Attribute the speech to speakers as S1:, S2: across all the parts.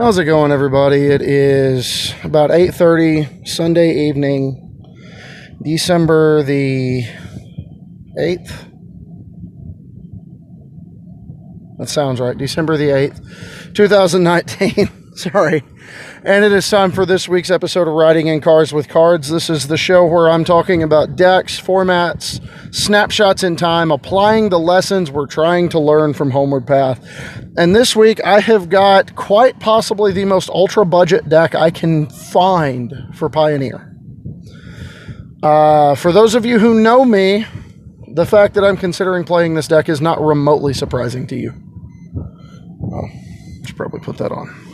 S1: How's it going, everybody? It is about 8:30 Sunday evening, December the 8th. That sounds right. December the 8th, 2019. Sorry. And it is time for this week's episode of Riding in Cars with Cards. This is the show where I'm talking about decks, formats, snapshots in time, applying the lessons we're trying to learn from Homeward Path. And this week I have got quite possibly the most ultra budget deck I can find for Pioneer. For those of you who know me, the fact that I'm considering playing this deck is not remotely surprising to you. Oh, should probably put that on.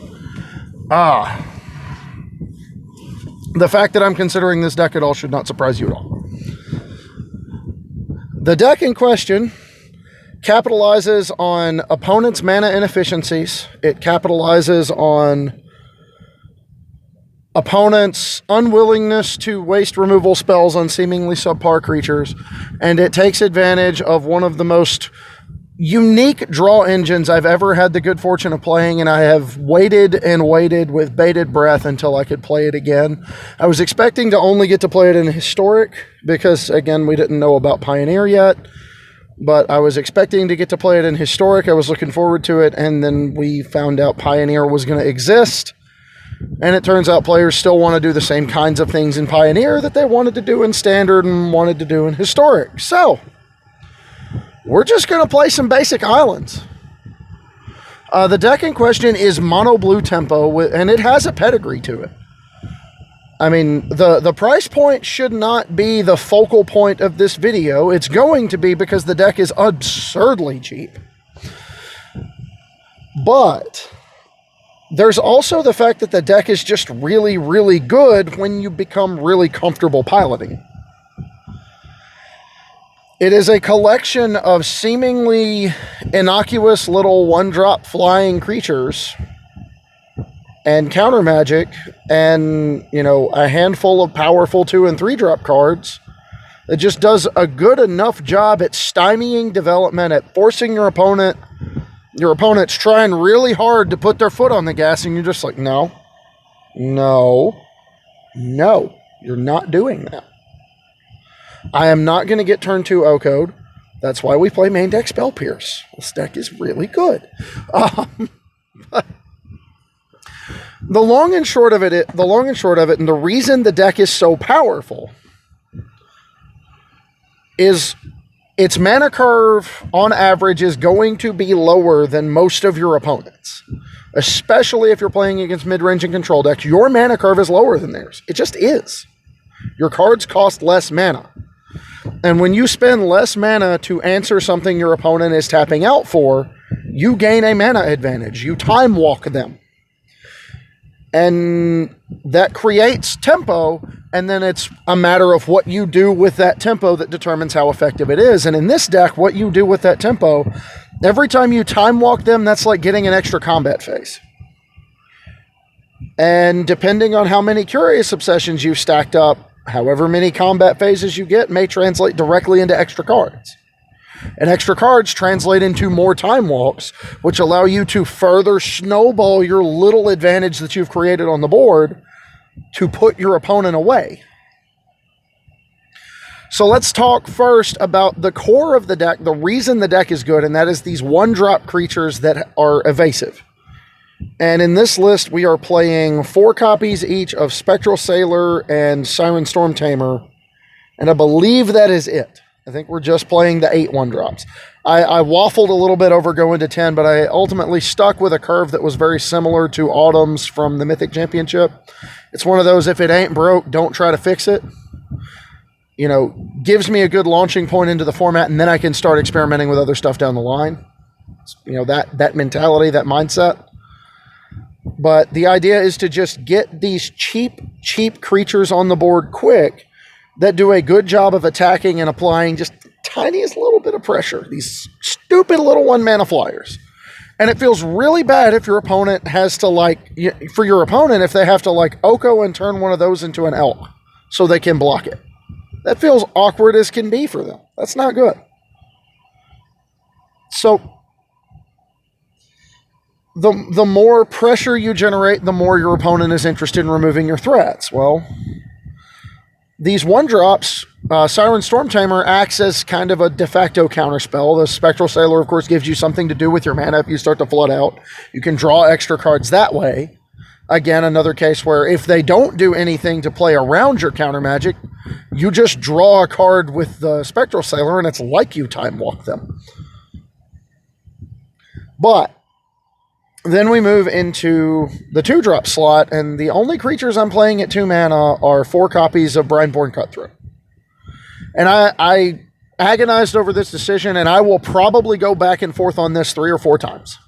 S1: The fact that I'm considering this deck at all should not surprise you at all. The deck in question capitalizes on opponents' mana inefficiencies. It capitalizes on opponents' unwillingness to waste removal spells on seemingly subpar creatures. And it takes advantage of one of the most unique draw engines I've ever had the good fortune of playing, and I have waited and waited with bated breath until I could play it again. I was expecting to only get to play it in Historic because, again, we didn't know about Pioneer yet, but I was expecting to get to play it in Historic. I was looking forward to it, and then we found out Pioneer was going to exist, and it turns out players still want to do the same kinds of things in Pioneer that they wanted to do in Standard and wanted to do in Historic. So we're just going to play some basic islands. The deck in question is mono blue tempo, and it has a pedigree to it. I mean, the price point should not be the focal point of this video. It's going to be because the deck is absurdly cheap. But there's also the fact that the deck is just really, really good when you become really comfortable piloting. It is a collection of seemingly innocuous little one-drop flying creatures and counter magic and, a handful of powerful 2- and 3-drop cards that just does a good enough job at stymieing development, at forcing your opponent's trying really hard to put their foot on the gas, and you're just like, no, you're not doing that. I am not going to get turn 2 O-Code. That's why we play main deck Spell Pierce. This deck is really good. But the long and short of it, and the reason the deck is so powerful is its mana curve, on average, is going to be lower than most of your opponents. Especially if you're playing against mid-range and control decks, your mana curve is lower than theirs. It just is. Your cards cost less mana. And when you spend less mana to answer something your opponent is tapping out for, you gain a mana advantage. You time walk them. And that creates tempo, and then it's a matter of what you do with that tempo that determines how effective it is. And in this deck, what you do with that tempo, every time you time walk them, that's like getting an extra combat phase. And depending on how many Curious Obsessions you've stacked up, however many combat phases you get may translate directly into extra cards. And extra cards translate into more time walks, which allow you to further snowball your little advantage that you've created on the board to put your opponent away. So let's talk first about the core of the deck, the reason the deck is good, and that is these one-drop creatures that are evasive. And in this list, we are playing 4 copies each of Spectral Sailor and Siren Storm Tamer, and I believe that is it. I think we're just playing the 8 one-drops. I waffled a little bit over going to 10, but I ultimately stuck with a curve that was very similar to Autumn's from the Mythic Championship. It's one of those, if it ain't broke, don't try to fix it. Gives me a good launching point into the format, and then I can start experimenting with other stuff down the line. That mentality, that mindset. But the idea is to just get these cheap creatures on the board quick that do a good job of attacking and applying just the tiniest little bit of pressure. These stupid little 1-mana flyers. And it feels really bad if your opponent has to if they have to Oko and turn one of those into an elk so they can block it. That feels awkward as can be for them. That's not good. So the more pressure you generate, the more your opponent is interested in removing your threats. Well, these 1-drops, Siren Storm Tamer acts as kind of a de facto counterspell. The Spectral Sailor, of course, gives you something to do with your mana if you start to flood out. You can draw extra cards that way. Again, another case where if they don't do anything to play around your counter magic, you just draw a card with the Spectral Sailor and it's like you time walk them. But then we move into the 2-drop slot, and the only creatures I'm playing at 2 mana are 4 copies of Brineborn Cutthroat. And I agonized over this decision, and I will probably go back and forth on this 3 or 4 times.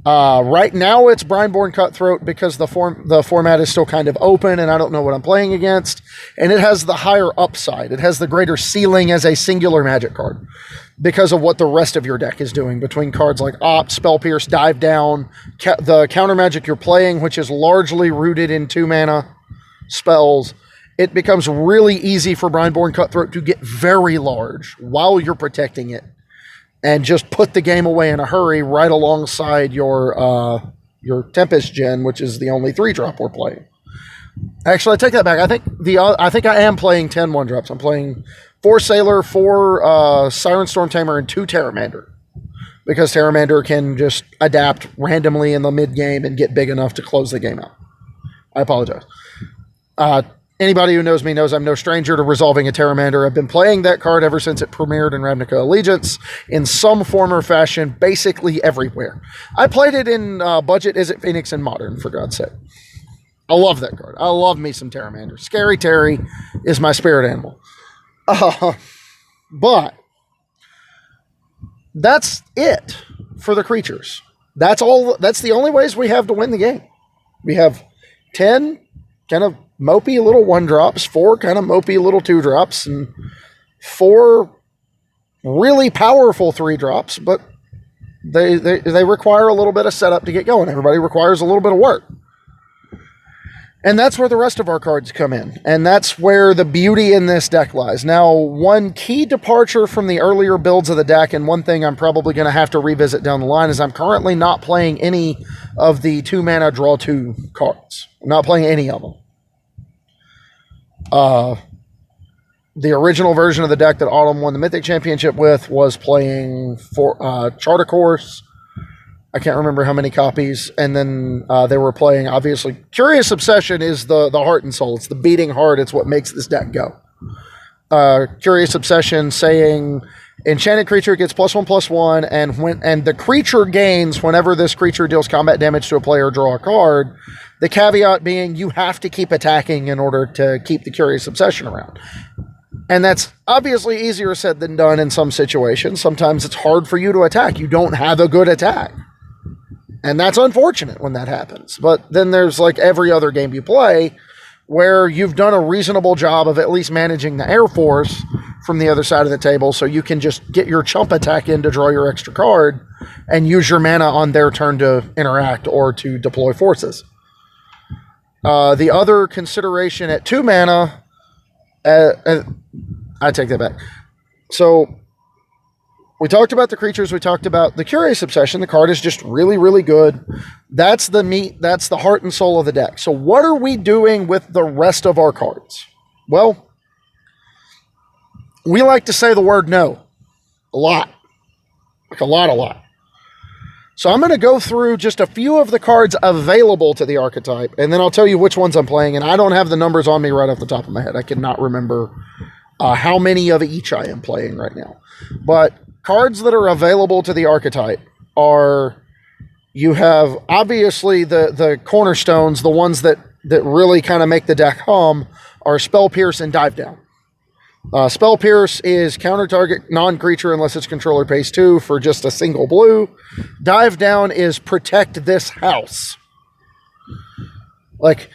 S1: Right now it's Brineborn Cutthroat because the format is still kind of open, and I don't know what I'm playing against. And it has the higher upside. It has the greater ceiling as a singular magic card because of what the rest of your deck is doing between cards like Opt, Spell Pierce, Dive Down, the counter magic you're playing, which is largely rooted in 2 mana spells. It becomes really easy for Brineborn Cutthroat to get very large while you're protecting it and just put the game away in a hurry right alongside your Tempest Gen, which is the only 3-drop we're playing. Actually, I take that back. I think I am playing 10 1-drops. I'm playing 4 Sailor, 4 Siren Storm Tamer, and 2 Terramander. Because Terramander can just adapt randomly in the mid-game and get big enough to close the game out. I apologize. Anybody who knows me knows I'm no stranger to resolving a Terramander. I've been playing that card ever since it premiered in Ravnica Allegiance in some form or fashion, basically everywhere. I played it in Budget, Is It Phoenix, and Modern, for God's sake. I love that card. I love me some Terramander. Scary Terry is my spirit animal. But that's it for the creatures. That's all. That's the only ways we have to win the game. We have 10 kind of mopey little 1-drops, 4 kind of mopey little 2-drops, and 4 really powerful 3-drops, but they require a little bit of setup to get going. Everybody requires a little bit of work. And that's where the rest of our cards come in. And that's where the beauty in this deck lies. Now, one key departure from the earlier builds of the deck, and one thing I'm probably going to have to revisit down the line, is I'm currently not playing any of the 2-mana draw 2 cards. I'm not playing any of them. The original version of the deck that Autumn won the Mythic Championship with was playing for Charter Course. I can't remember how many copies. And then they were playing, obviously, Curious Obsession is the heart and soul. It's the beating heart. It's what makes this deck go. Curious Obsession saying enchanted creature gets +1/+1, and the creature gains whenever this creature deals combat damage to a player, draw a card. The caveat being you have to keep attacking in order to keep the Curious Obsession around. And that's obviously easier said than done in some situations. Sometimes it's hard for you to attack. You don't have a good attack. And that's unfortunate when that happens. But then there's like every other game you play where you've done a reasonable job of at least managing the Air Force from the other side of the table so you can just get your chump attack in to draw your extra card and use your mana on their turn to interact or to deploy forces. The other consideration at 2 mana, I take that back. So we talked about the creatures. We talked about the Curious Obsession. The card is just really, really good. That's the meat. That's the heart and soul of the deck. So what are we doing with the rest of our cards? Well, we like to say the word no a lot. Like a lot. So I'm going to go through just a few of the cards available to the archetype, and then I'll tell you which ones I'm playing. And I don't have the numbers on me right off the top of my head. I cannot remember how many of each I am playing right now. But cards that are available to the archetype are, you have obviously the cornerstones, the ones that really kind of make the deck hum, are Spell Pierce and Dive Down. Spell Pierce is counter target non-creature unless its controller pays 2 for just a single blue. Dive Down is protect this house. Like,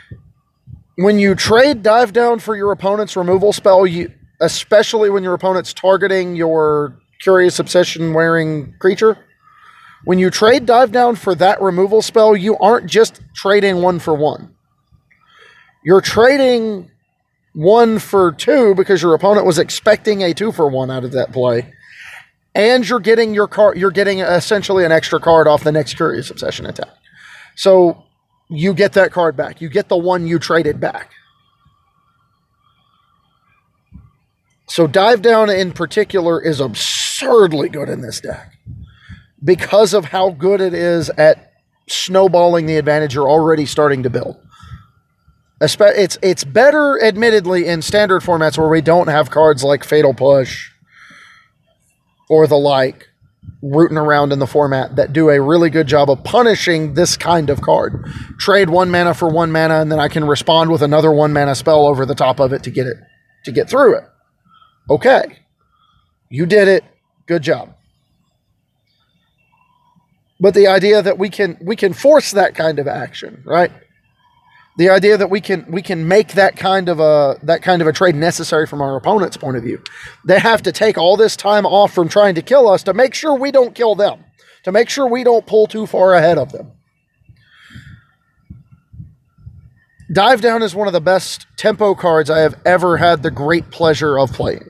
S1: when you trade Dive Down for your opponent's removal spell, especially when your opponent's targeting your Curious Obsession wearing creature, when you trade Dive Down for that removal spell, you aren't just trading 1 for 1. You're trading 1 for 2 because your opponent was expecting a 2 for 1 out of that play. and you're getting your card. You're getting essentially an extra card off the next Curious Obsession attack. So you get that card back. You get the one you traded back. So Dive Down in particular is absurdly good in this deck because of how good it is at snowballing the advantage you're already starting to build. It's better, admittedly, in standard formats where we don't have cards like Fatal Push or the like rooting around in the format that do a really good job of punishing this kind of card. Trade 1 mana for 1 mana, and then I can respond with another 1 mana spell over the top of it to get through it. Okay, you did it. Good job. But the idea that we can force that kind of action, right? The idea that we can make that kind of a trade necessary from our opponent's point of view. They have to take all this time off from trying to kill us to make sure we don't kill them, to make sure we don't pull too far ahead of them. Dive Down is one of the best tempo cards I have ever had the great pleasure of playing.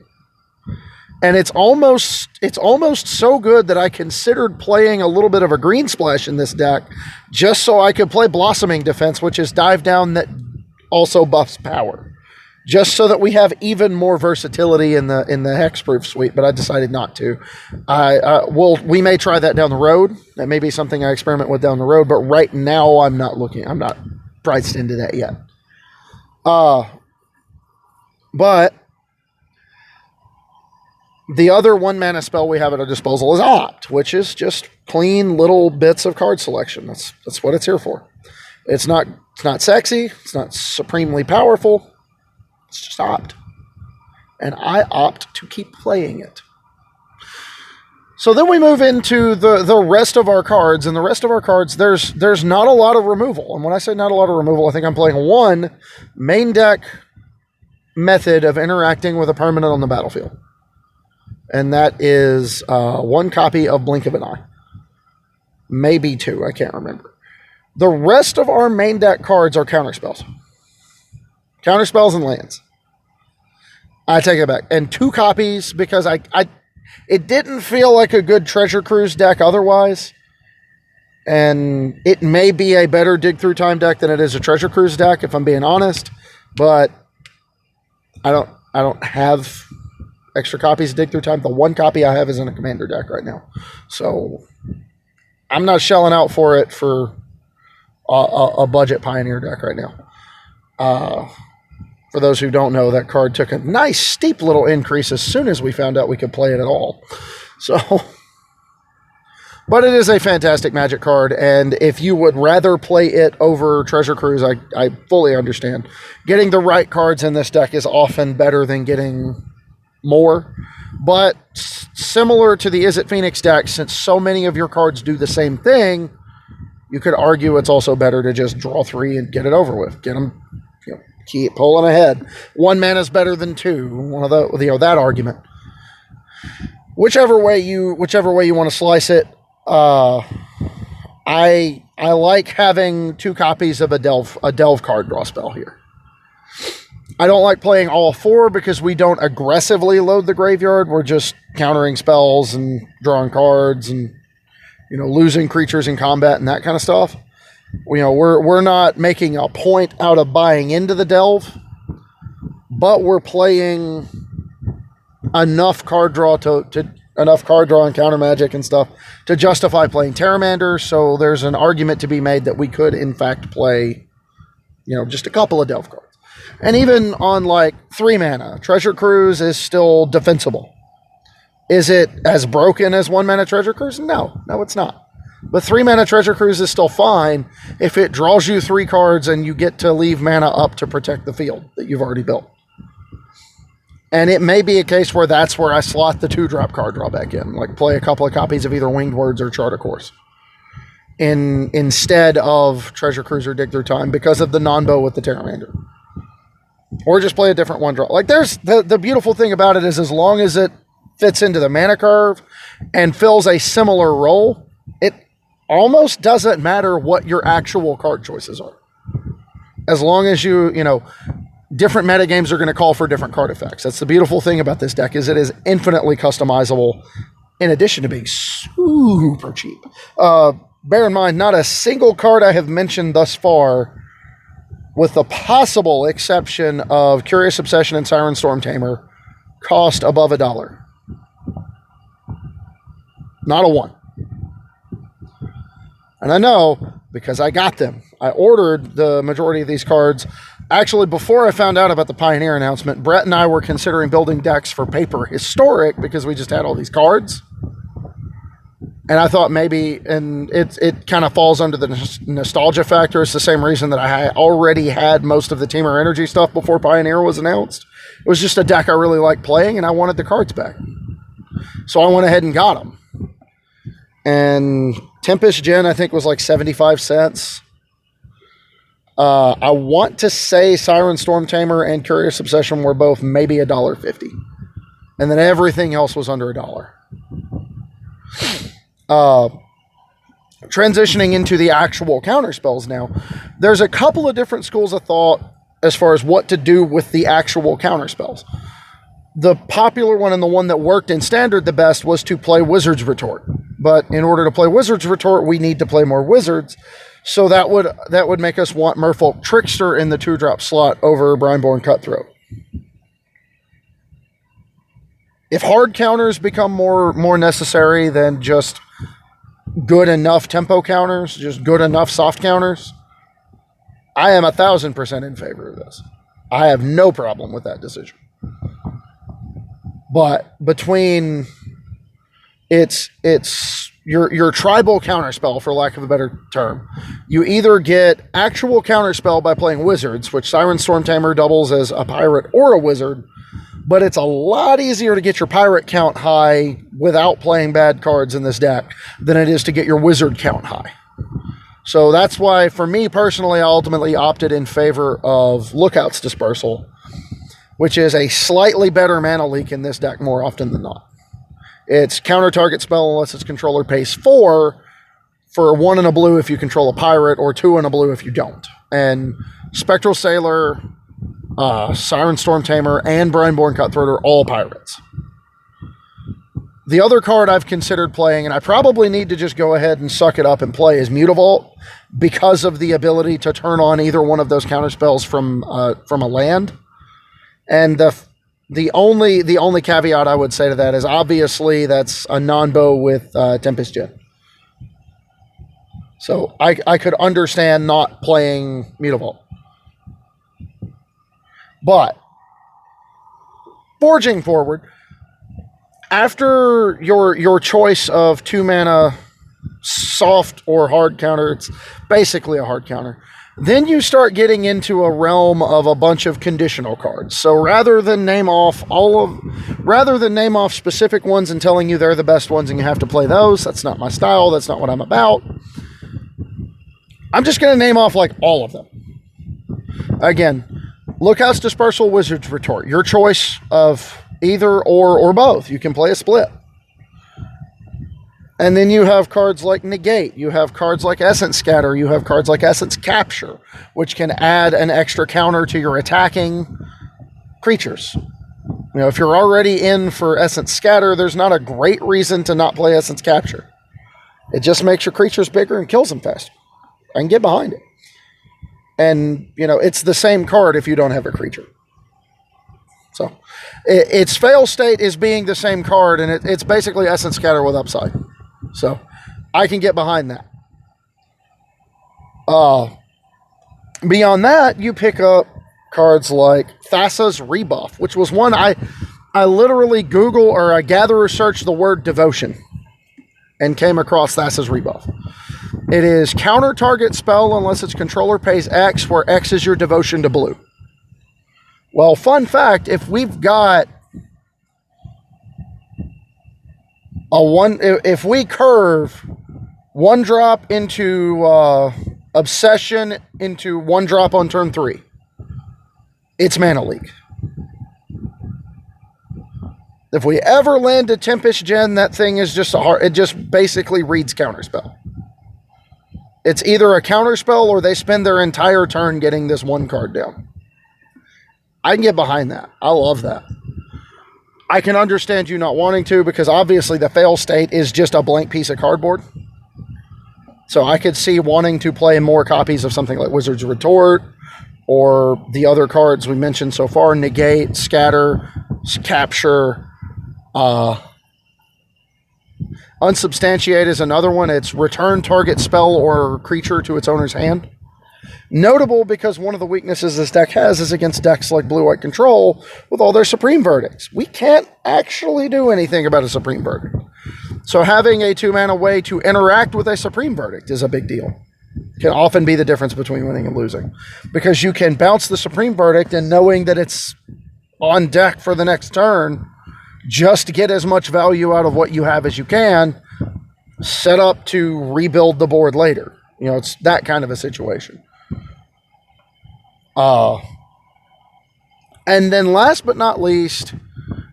S1: And it's almost so good that I considered playing a little bit of a green splash in this deck just so I could play Blossoming Defense, which is Dive Down that also buffs power. Just so that we have even more versatility in the hexproof suite, but I decided not to. We may try that down the road. That may be something I experiment with down the road, but right now I'm not priced into that yet. But the other 1 mana spell we have at our disposal is Opt, which is just clean little bits of card selection. That's what it's here for. It's not sexy. It's not supremely powerful. It's just Opt. And I opt to keep playing it. So then we move into the rest of our cards, and the rest of our cards, there's not a lot of removal. And when I say not a lot of removal, I think I'm playing one main deck method of interacting with a permanent on the battlefield. And that is 1 copy of Blink of an Eye. Maybe 2, I can't remember. The rest of our main deck cards are counterspells. Counterspells and lands. I take it back. And 2 copies because it didn't feel like a good Treasure Cruise deck otherwise. And it may be a better Dig Through Time deck than it is a Treasure Cruise deck, if I'm being honest. But I don't have extra copies of Dig Through Time. The 1 copy I have is in a Commander deck right now. So I'm not shelling out for it for a budget Pioneer deck right now. For those who don't know, that card took a nice steep little increase as soon as we found out we could play it at all. So, but it is a fantastic Magic card, and if you would rather play it over Treasure Cruise, I fully understand. Getting the right cards in this deck is often better than getting more, but similar to the Is It Phoenix deck, since so many of your cards do the same thing, you could argue it's also better to just draw 3 and get it over with. Get them, keep pulling ahead. 1 mana is better than 2. One of the that argument. Whichever way you want to slice it, I like having 2 copies of a delve card draw spell here. I don't like playing all 4 because we don't aggressively load the graveyard. We're just countering spells and drawing cards and, losing creatures in combat and that kind of stuff. We're not making a point out of buying into the delve, but we're playing enough card draw and counter magic and stuff to justify playing Terramander. So there's an argument to be made that we could in fact play, just a couple of delve cards. And even on 3 mana, Treasure Cruise is still defensible. Is it as broken as 1 mana Treasure Cruise? No, it's not. But 3 mana Treasure Cruise is still fine if it draws you 3 cards and you get to leave mana up to protect the field that you've already built. And it may be a case where that's where I slot the 2-drop card draw back in, play a couple of copies of either Winged Words or Chart of Course instead of Treasure Cruise or Dig Through Time because of the non-bow with the Terramander. Or just play a different 1-drop. There's the beautiful thing about it is as long as it fits into the mana curve and fills a similar role, it almost doesn't matter what your actual card choices are. As long as different metagames are going to call for different card effects. That's the beautiful thing about this deck is it is infinitely customizable in addition to being super cheap. Bear in mind, not a single card I have mentioned thus far, with the possible exception of Curious Obsession and Siren Storm Tamer, cost above $1. Not a one. And I know because I got them. I ordered the majority of these cards. Actually, before I found out about the Pioneer announcement, Brett and I were considering building decks for Paper Historic because we just had all these cards. And I thought maybe, and it kind of falls under the nostalgia factor. It's the same reason that I already had most of the Teamer Energy stuff before Pioneer was announced. It was just a deck I really liked playing, and I wanted the cards back. So I went ahead and got them. And Tempest Gen, I think, was like 75 cents. I want to say Siren Storm Tamer and Curious Obsession were both maybe $1.50. And then everything else was under $1. Transitioning into the actual counterspells now, there's a couple of different schools of thought as far as what to do with the actual counterspells. The popular one and the one that worked in Standard the best was to play Wizard's Retort. But in order to play Wizard's Retort, we need to play more Wizards. So that would make us want Merfolk Trickster in the 2-drop slot over Brineborn Cutthroat. If hard counters become more necessary than just good enough tempo counters, just good enough soft counters, I am 1,000% in favor of this. I have no problem with that decision. But between it's your tribal counterspell, for lack of a better term, you either get actual counterspell by playing Wizards, which Siren Storm Tamer doubles as a pirate or a wizard, but it's a lot easier to get your pirate count high without playing bad cards in this deck than it is to get your wizard count high. So that's why, for me personally, I ultimately opted in favor of Lookout's Dispersal, which is a slightly better mana leak in this deck more often than not. It's counter target spell unless its controller pays 4 for 1 and a blue if you control a pirate, or 2 and a blue if you don't. And Spectral Sailor, Siren Storm Tamer, and Brineborn Cutthroat are all pirates. The other card I've considered playing, and I probably need to just go ahead and suck it up and play, is Mutavault, because of the ability to turn on either one of those counterspells from a land. And the only caveat I would say to that is, obviously that's a non-bow with Tempest Gen. So I could understand not playing Mutavault. But forging forward, after your choice of 2 mana soft or hard counter, it's basically a hard counter, then you start getting into a realm of a bunch of conditional cards. So rather than name off specific ones and telling you they're the best ones and you have to play those, that's not my style, that's not what I'm about. I'm just going to name off like all of them. Again, Lookout's Dispersal, Wizard's Retort. Your choice of either or both. You can play a split. And then you have cards like Negate. You have cards like Essence Scatter. You have cards like Essence Capture, which can add an extra counter to your attacking creatures. You know, if you're already in for Essence Scatter, there's not a great reason to not play Essence Capture. It just makes your creatures bigger and kills them faster. I can get behind it. And, you know, it's the same card if you don't have a creature. So, its fail state is being the same card, and it's basically Essence Scatter with upside. So, I can get behind that. Beyond that, you pick up cards like Thassa's Rebuff, which was one I literally Google or I gather search the word devotion and came across Thassa's Rebuff. It is counter target spell unless its controller pays X, where X is your devotion to blue. Well, fun fact, if we've got if we curve 1-drop into Obsession into 1-drop on turn 3, it's mana leak. If we ever land a Tempest Gen, that thing is just it just basically reads counterspell. It's either a counterspell or they spend their entire turn getting this one card down. I can get behind that. I love that. I can understand you not wanting to, because obviously the fail state is just a blank piece of cardboard. So I could see wanting to play more copies of something like Wizard's Retort, or the other cards we mentioned so far: Negate, Scatter, Capture. Unsubstantiate is another one. It's return target spell or creature to its owner's hand. Notable because one of the weaknesses this deck has is against decks like Blue-White Control with all their Supreme Verdicts. We can't actually do anything about a Supreme Verdict. So having a 2-mana way to interact with a Supreme Verdict is a big deal. It can often be the difference between winning and losing, because you can bounce the Supreme Verdict and knowing that it's on deck for the next turn, just get as much value out of what you have as you can, set up to rebuild the board later. You know, it's that kind of a situation. And then last but not least,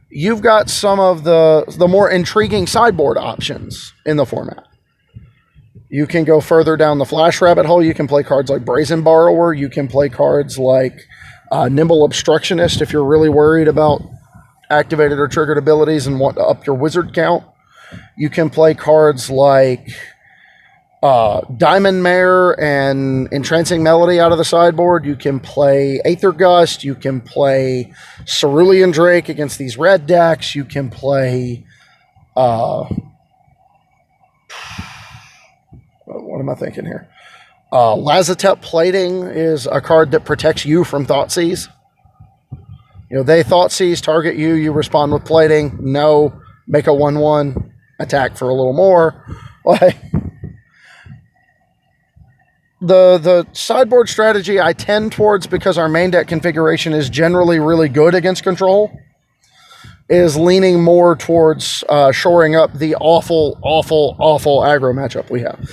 S1: you've got some of the more intriguing sideboard options in the format. You can go further down the flash rabbit hole. You can play cards like Brazen Borrower. You can play cards like Nimble Obstructionist if you're really worried about activated or triggered abilities and want to up your wizard count. You can play cards like Diamond Mare and Entrancing Melody out of the sideboard. You can play Aether Gust. You can play Cerulean Drake against these red decks. You can play what am I thinking here? Lazotep Plating is a card that protects you from Thoughtseize. You know, they Thoughtseize, target you, you respond with Plating. No, make a 1/1, attack for a little more. Like, the sideboard strategy I tend towards, because our main deck configuration is generally really good against control, is leaning more towards shoring up the awful aggro matchup we have.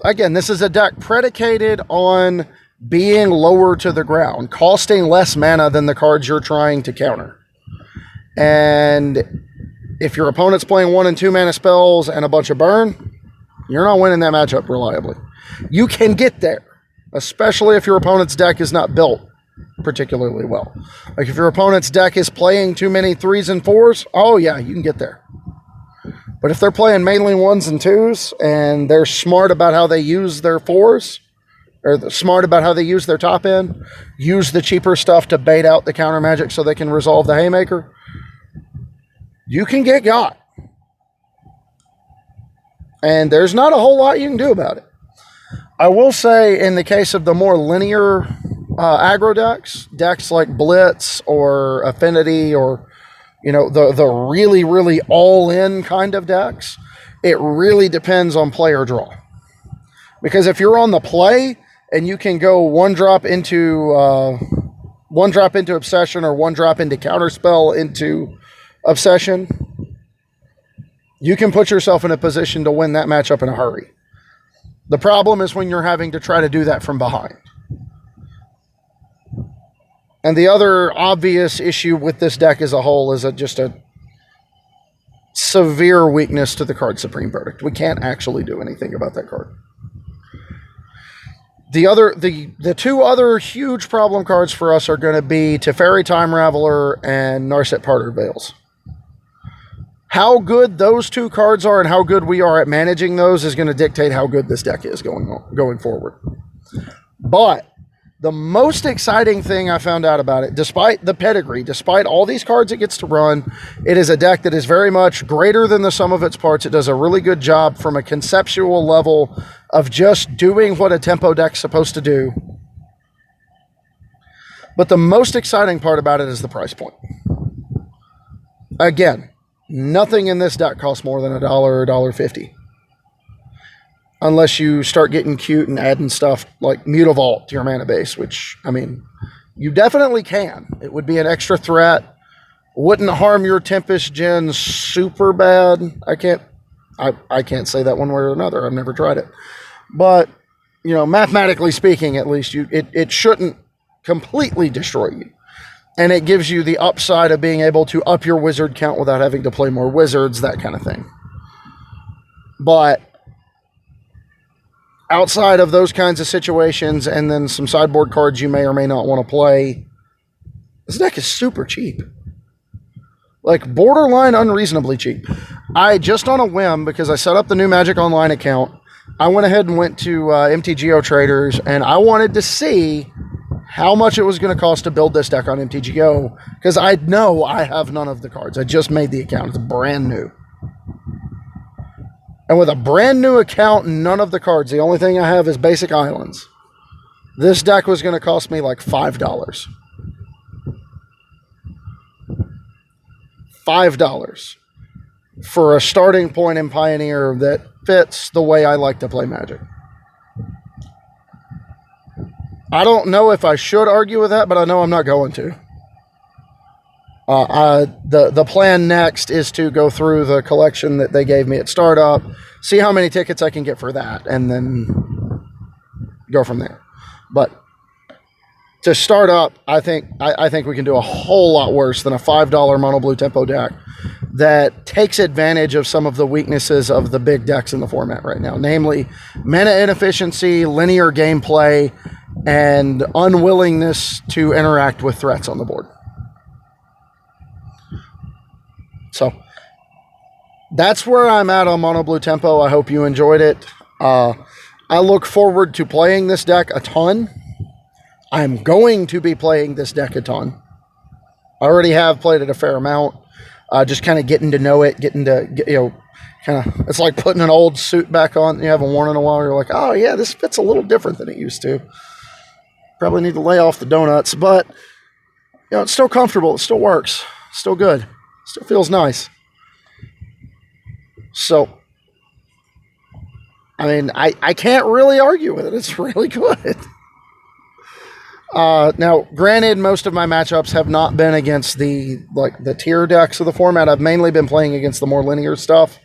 S1: Again, this is a deck predicated on being lower to the ground, costing less mana than the cards you're trying to counter. And if your opponent's playing 1 and 2 mana spells and a bunch of burn, you're not winning that matchup reliably. You can get there, especially if your opponent's deck is not built particularly well. Like if your opponent's deck is playing too many 3s and 4s, oh yeah, you can get there. But if they're playing mainly 1s and 2s and they're smart about how they use their 4s, or smart about how they use their top end, use the cheaper stuff to bait out the counter magic so they can resolve the haymaker, you can get got. And there's not a whole lot you can do about it. I will say, in the case of the more linear aggro decks like Blitz or Affinity, or you know, the really, really all-in kind of decks, it really depends on player draw. Because if you're on the play and you can go one drop into Obsession, or one drop into Counterspell into Obsession, you can put yourself in a position to win that matchup in a hurry. The problem is when you're having to try to do that from behind. And the other obvious issue with this deck as a whole is just a severe weakness to the card Supreme Verdict. We can't actually do anything about that card. The two other huge problem cards for us are going to be Teferi Time Raveler and Narset Parter Veils. How good those two cards are and how good we are at managing those is going to dictate how good this deck is going forward. But the most exciting thing I found out about it, despite the pedigree, despite all these cards it gets to run, it is a deck that is very much greater than the sum of its parts. It does a really good job from a conceptual level of just doing what a tempo deck's supposed to do. But the most exciting part about it is the price point. Again, nothing in this deck costs more than $1 or $1.50. Unless you start getting cute and adding stuff like Mutavault to your mana base, which, I mean, you definitely can. It would be an extra threat. Wouldn't harm your Tempest Gen super bad. I can't say that one way or another. I've never tried it. But, you know, mathematically speaking, at least, it shouldn't completely destroy you. And it gives you the upside of being able to up your wizard count without having to play more wizards, that kind of thing. But outside of those kinds of situations, and then some sideboard cards you may or may not want to play, this deck is super cheap. Like borderline unreasonably cheap. I just on a whim, because I set up the new Magic Online account, I went ahead and went to MTGO Traders, and I wanted to see how much it was going to cost to build this deck on MTGO, because I know I have none of the cards. I just made the account. It's brand new. And with a brand new account and none of the cards, the only thing I have is basic islands. This deck was going to cost me like $5. $5 for a starting point in Pioneer that fits the way I like to play Magic. I don't know if I should argue with that, but I know I'm not going to. The plan next is to go through the collection that they gave me at startup, see how many tickets I can get for that, and then go from there. But to start up, I think we can do a whole lot worse than a $5 mono blue tempo deck that takes advantage of some of the weaknesses of the big decks in the format right now, namely mana inefficiency, linear gameplay, and unwillingness to interact with threats on the board. So that's where I'm at on mono blue tempo. I hope you enjoyed it. I look forward to playing this deck a ton. I'm going to be playing this deck a ton. I already have played it a fair amount. Just kind of getting to know it, it's like putting an old suit back on that you haven't worn in a while. You're like, oh yeah, this fits a little different than it used to. Probably need to lay off the donuts, but it's still comfortable. It still works. Still good. Still feels nice. So, I mean, I can't really argue with it. It's really good. Now, granted, most of my matchups have not been against the tier decks of the format. I've mainly been playing against the more linear stuff.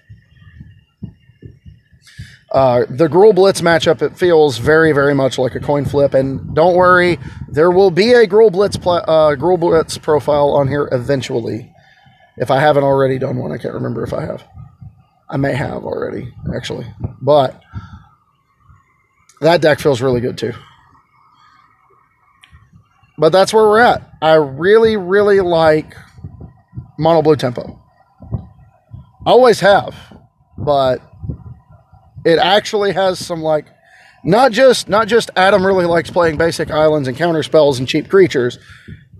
S1: The Gruul Blitz matchup, it feels very, very much like a coin flip. And don't worry, there will be a Gruul Blitz profile on here eventually. If I haven't already done one, I can't remember if I have. I may have already, actually. But that deck feels really good, too. But that's where we're at. I really, really like mono blue tempo. Always have. But it actually has some, not just Adam really likes playing basic islands and counter spells and cheap creatures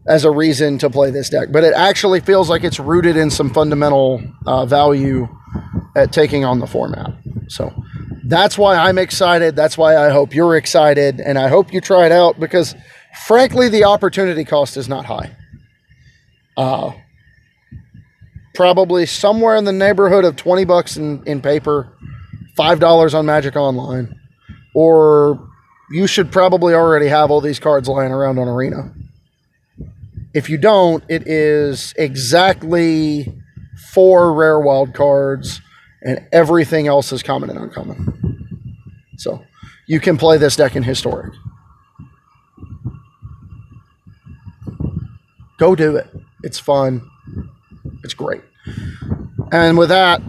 S1: as a reason to play this deck, but it actually feels like it's rooted in some fundamental value at taking on the format. So that's why I'm excited. That's why I hope you're excited, and I hope you try it out, because frankly, the opportunity cost is not high. Probably somewhere in the neighborhood of $20 in paper, $5 on Magic Online, or you should probably already have all these cards lying around on Arena. If you don't, it is exactly 4 rare wild cards, and everything else is common and uncommon. So you can play this deck in Historic. Go do it. It's fun. It's great. And with that,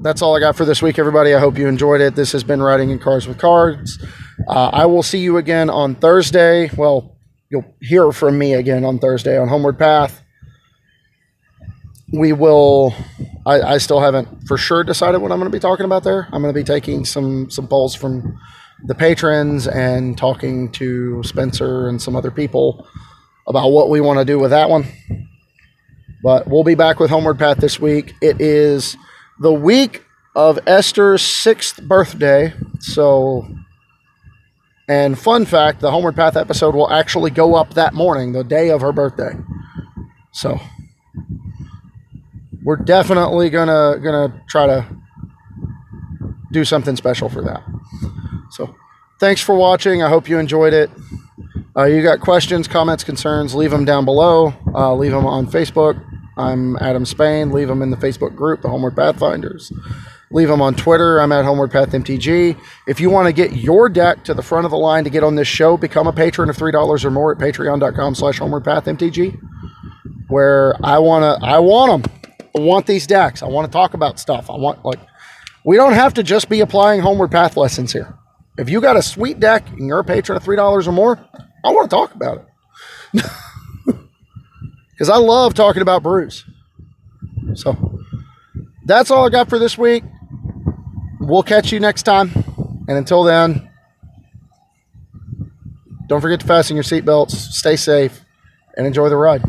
S1: that's all I got for this week, everybody. I hope you enjoyed it. This has been Writing in Cards with Cards. I will see you again on Thursday. Well, you'll hear from me again on Thursday on Homeward Path. We will... I still haven't for sure decided what I'm going to be talking about there. I'm going to be taking some polls from the patrons and talking to Spencer and some other people about what we want to do with that one. But we'll be back with Homeward Path this week. It is the week of Esther's 6th birthday. So, and fun fact, the Homeward Path episode will actually go up that morning, the day of her birthday. So, we're definitely gonna try to do something special for that. So, thanks for watching. I hope you enjoyed it. You got questions, comments, concerns, leave them down below. Leave them on Facebook. I'm Adam Spain. Leave them in the Facebook group, the Homeward Pathfinders. Leave them on Twitter. I'm at Homeward Path MTG. If you want to get your deck to the front of the line to get on this show, become a patron of $3 or more at patreon.com/HomewardPathMTG, where I want them. I want these decks. I want to talk about stuff. We don't have to just be applying Homeward Path lessons here. If you got a sweet deck and you're a patron of $3 or more, I want to talk about it. Because I love talking about brews. So that's all I got for this week. We'll catch you next time. And until then, don't forget to fasten your seatbelts, stay safe, and enjoy the ride.